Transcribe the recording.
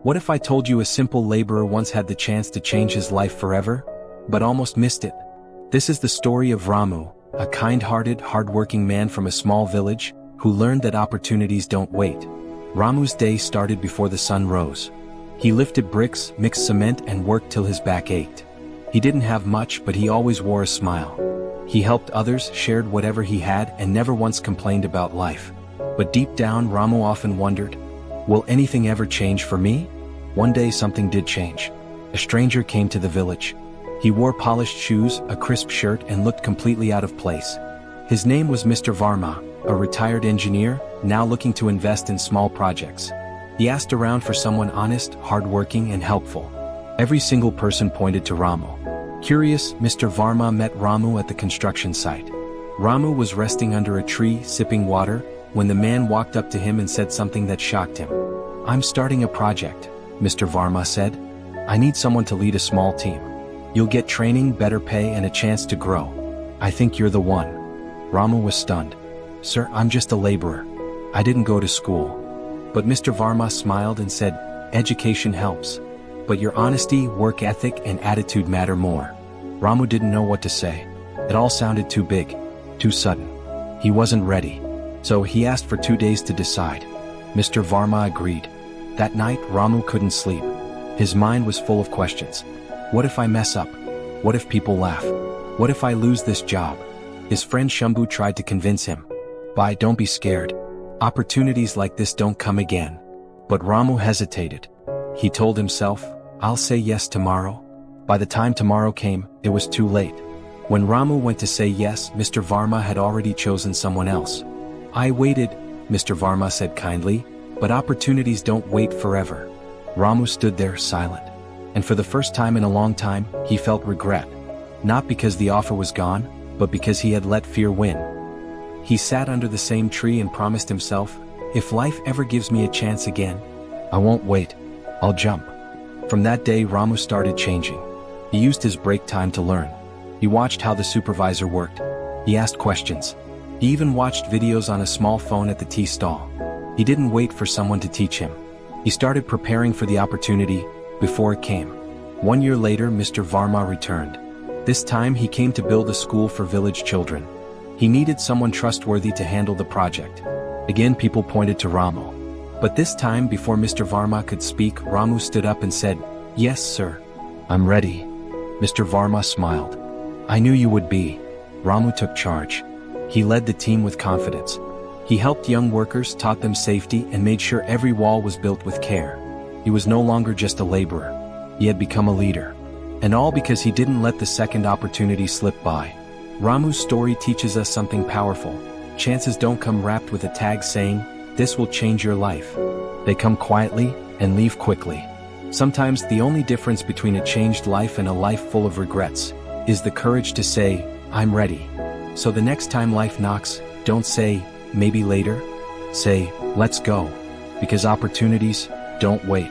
What if I told you a simple laborer once had the chance to change his life forever, but almost missed it? This is the story of Ramu, a kind-hearted, hard-working man from a small village, who learned that opportunities don't wait. Ramu's day started before the sun rose. He lifted bricks, mixed cement, and worked till his back ached. He didn't have much, but he always wore a smile. He helped others, shared whatever he had, and never once complained about life. But deep down, Ramu often wondered, will anything ever change for me? One day something did change. A stranger came to the village. He wore polished shoes, a crisp shirt, and looked completely out of place. His name was Mr. Varma, a retired engineer, now looking to invest in small projects. He asked around for someone honest, hardworking, and helpful. Every single person pointed to Ramu. Curious, Mr. Varma met Ramu at the construction site. Ramu was resting under a tree, sipping water, when the man walked up to him and said something that shocked him. "I'm starting a project," Mr. Varma said. "I need someone to lead a small team. You'll get training, better pay, and a chance to grow. I think you're the one." Ramu was stunned. "Sir, I'm just a laborer. I didn't go to school." But Mr. Varma smiled and said, "Education helps. But your honesty, work ethic, and attitude matter more." Ramu didn't know what to say. It all sounded too big, too sudden. He wasn't ready. So he asked for 2 days to decide. Mr. Varma agreed. That night, Ramu couldn't sleep. His mind was full of questions. What if I mess up? What if people laugh? What if I lose this job? His friend Shambhu tried to convince him. Don't be scared. Opportunities like this don't come again. But Ramu hesitated. He told himself, I'll say yes tomorrow. By the time tomorrow came, it was too late. When Ramu went to say yes, Mr. Varma had already chosen someone else. "I waited," Mr. Varma said kindly, "but opportunities don't wait forever." Ramu stood there silent. And for the first time in a long time, he felt regret. Not because the offer was gone, but because he had let fear win. He sat under the same tree and promised himself, if life ever gives me a chance again, I won't wait, I'll jump. From that day, Ramu started changing. He used his break time to learn. He watched how the supervisor worked. He asked questions. He even watched videos on a small phone at the tea stall. He didn't wait for someone to teach him. He started preparing for the opportunity before it came. 1 year later, Mr. Varma returned. This time he came to build a school for village children. He needed someone trustworthy to handle the project. Again, people pointed to Ramu. But this time, before Mr. Varma could speak, Ramu stood up and said, "Yes, sir. I'm ready." Mr. Varma smiled. "I knew you would be." Ramu took charge. He led the team with confidence. He helped young workers, taught them safety, and made sure every wall was built with care. He was no longer just a laborer. He had become a leader. And all because he didn't let the second opportunity slip by. Ramu's story teaches us something powerful. Chances don't come wrapped with a tag saying, "This will change your life." They come quietly and leave quickly. Sometimes the only difference between a changed life and a life full of regrets is the courage to say, "I'm ready." So the next time life knocks, don't say, "Maybe later." Say, "Let's go." Because opportunities don't wait.